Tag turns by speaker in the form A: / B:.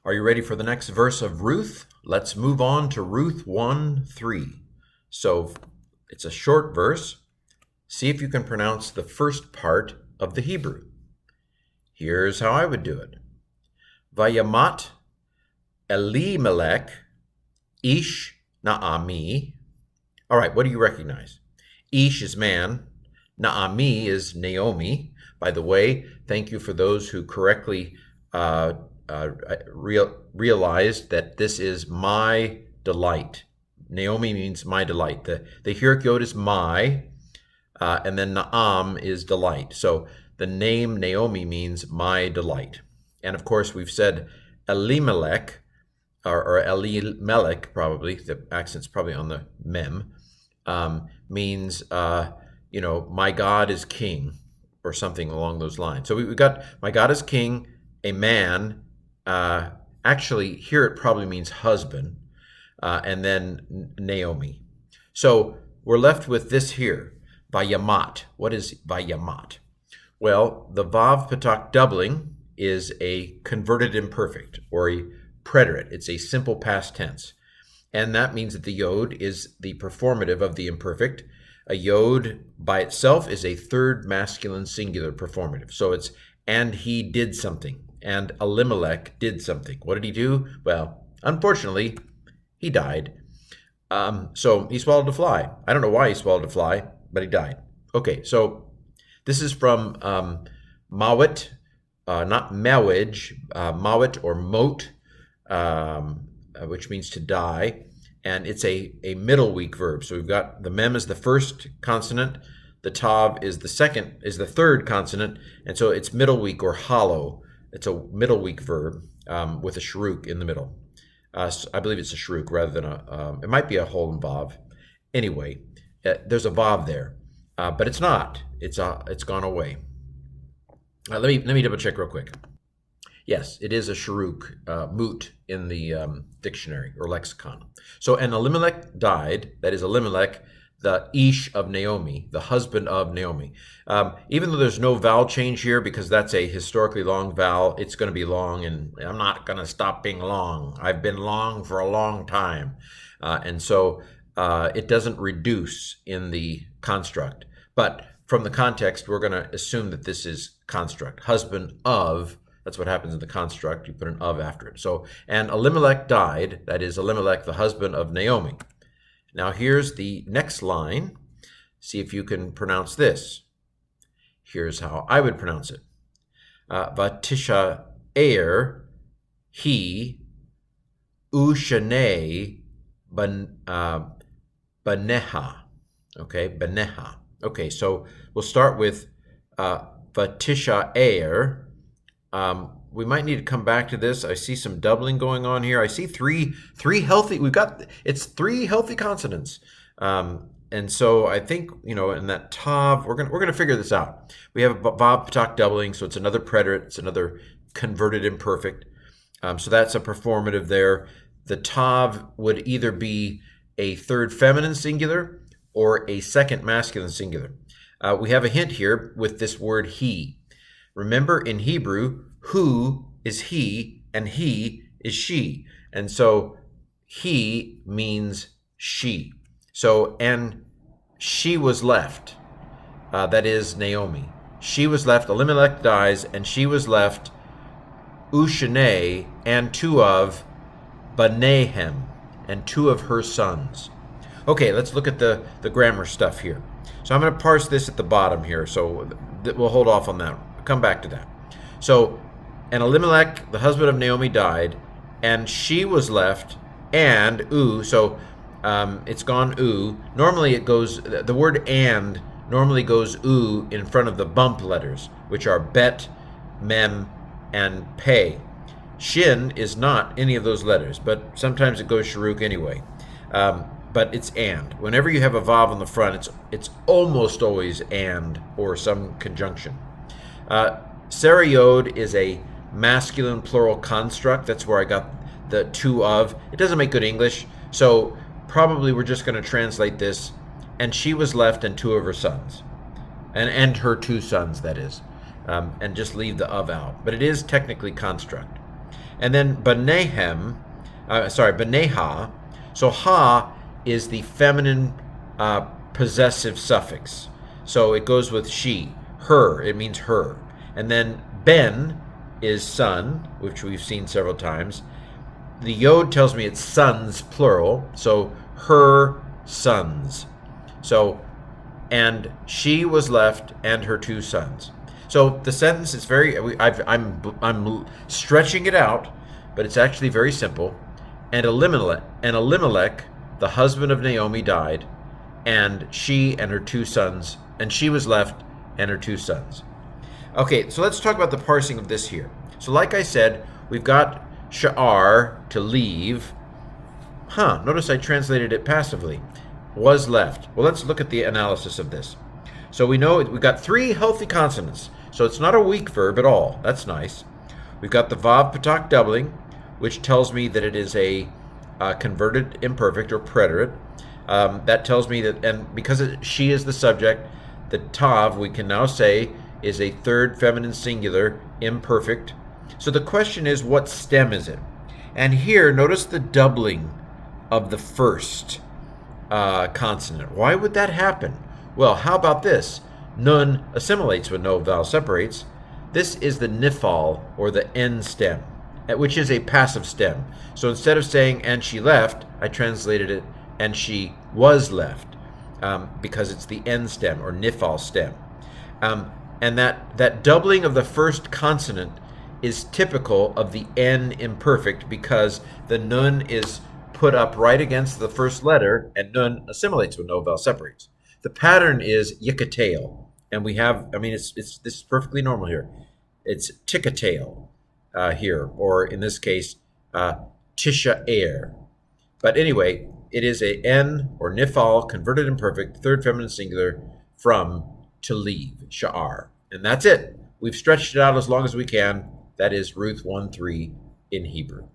A: Are you ready for the next verse of Ruth? Let's move on to Ruth 1:3. So it's a short verse. See if you can pronounce the first part of the Hebrew. Here's how I would do it. Vayamat Elimelech Ish Naomi. All right, what do you recognize? Ish is man. Naomi is Naomi. By the way, thank you for those who correctly realized that this is my delight. Naomi means my delight. The Hurric yod is my, and then Naam is delight. So the name Naomi means my delight. And of course, we've said Elimelech, or Elimelech probably, the accent's probably on the mem, means, my God is king, or something along those lines. So we've got my God is king, a man. Actually, here it probably means husband, and then Naomi. So we're left with this here, Vayamat. What is Vayamat? Well, the Vav Patak doubling is a converted imperfect, or a preterite. It's a simple past tense. And that means that the yod is the performative of the imperfect. A yod by itself is a third masculine singular performative. So it's, and he did something. And Elimelech did something. What did he do? Well, unfortunately, he died. So he swallowed a fly. I don't know why he swallowed a fly, but he died. Okay, so this is from Mawit, not Mawij, Mawit or Moat, which means to die. And it's a middle weak verb. So we've got the mem is the first consonant, the tav is the third consonant, and so it's middle weak or hollow. It's a middle weak verb with a shruk in the middle. So I believe it's a shruk rather than it might be a whole vav. Anyway, there's a vav there, but it's not. It's gone away. Let me double check real quick. Yes, it is a shruk, moot in the dictionary or lexicon. So, and Elimelech died, that is Elimelech, the Ish of Naomi, the husband of Naomi. Even though there's no vowel change here, because that's a historically long vowel, it's going to be long, and I'm not going to stop being long. I've been long for a long time. And so it doesn't reduce in the construct. But from the context, we're going to assume that this is construct, husband of. That's what happens in the construct. You put an of after it. So, and Elimelech died. That is Elimelech, the husband of Naomi. Now here's the next line. See if you can pronounce this. Here's how I would pronounce it. Vatisha er he ushane baneha. Okay, baneha. Okay, so we'll start with Vatisha er. We might need to come back to this. I see some doubling going on here. I see three healthy. It's three healthy consonants, and so I think in that tav we're gonna figure this out. We have a vav patak doubling, so it's another preterite. It's another converted imperfect. So that's a performative there. The tav would either be a third feminine singular or a second masculine singular. We have a hint here with this word he. Remember, in Hebrew, who is he and he is she. And so he means she. So, and she was left. That is Naomi. She was left, Elimelech dies, and she was left Ushane and two of Banehem and two of her sons. Okay, let's look at the grammar stuff here. So I'm going to parse this at the bottom here, so we'll hold off on that. Come back to that. So, and Elimelech, the husband of Naomi, died, and she was left, and so it's gone Normally it goes, the word and normally goes in front of the bump letters, which are bet, mem, and pei. Shin is not any of those letters, but sometimes it goes sharuk anyway. But it's and. Whenever you have a vav on the front, it's almost always and or some conjunction. Sarayod is a masculine plural construct. That's where I got the two of. It doesn't make good English, so probably we're just going to translate this, and she was left and two of her sons, and her two sons, that is, and just leave the of out. But it is technically construct. And then Beneha. So ha is the feminine possessive suffix. So it goes with she, her, it means her. And then ben is son, which we've seen several times. The yod tells me it's sons, plural, so her sons. So, and she was left and her 2 sons. So the sentence is I'm stretching it out, but it's actually very simple. And Elimelech, the husband of Naomi, died, and she and her 2 sons, and she was left and her 2 sons. Okay, so let's talk about the parsing of this here. So like I said, we've got sha'ar, to leave. Notice I translated it passively. Was left. Well, let's look at the analysis of this. So we know we've got 3 healthy consonants. So it's not a weak verb at all. That's nice. We've got the vav patak doubling, which tells me that it is a converted imperfect or preterite. That tells me that, and because she is the subject, the tav, we can now say, is a 3rd feminine singular imperfect. So the question is, what stem is it? And here, notice the doubling of the first consonant. Why would that happen? Well, how about this? Nun assimilates when no vowel separates. This is the Niph'al, or the N stem, which is a passive stem. So instead of saying, and she left, I translated it, and she was left, because it's the N stem, or Niph'al stem. And that doubling of the first consonant is typical of the N imperfect, because the nun is put up right against the first letter, and nun assimilates when no vowel separates. The pattern is yikatail, and we have, this is perfectly normal here. It's tikatail here, or in this case, tisha air. But anyway, it is a N or Niph'al, converted imperfect, 3rd feminine singular, from to leave, sha'ar. And that's it. We've stretched it out as long as we can. That is Ruth 1:3 in Hebrew.